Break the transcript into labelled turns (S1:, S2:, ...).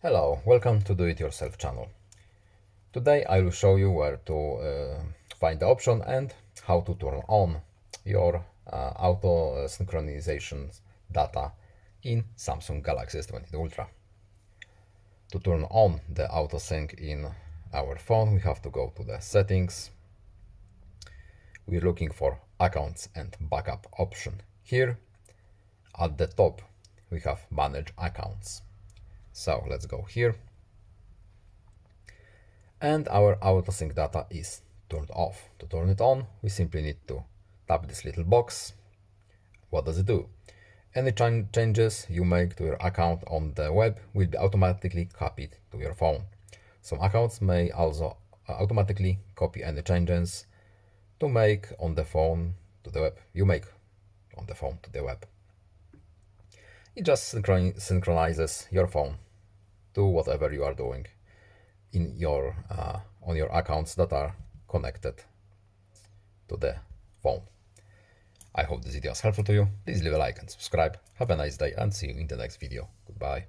S1: Hello, welcome to Do It Yourself channel. Today I will show you where to find the option and how to turn on your auto synchronization data in Samsung Galaxy S22 Ultra. To turn on the auto sync in our phone, we have to go to the settings. We're looking for accounts and backup option. Here at the top we have manage accounts. So let's go here. And our autosync data is turned off. To turn it on, we simply need to tap this little box. What does it do? Any changes you make to your account on the web will be automatically copied to your phone. Some accounts may also automatically copy any changes to make on the phone to the web. You make on the phone to the web. It just synchronizes your phone to whatever you are doing in your on your accounts that are connected to the phone. I hope this video was helpful to you. Please leave a like and subscribe. Have a nice day and see you in the next video. Goodbye.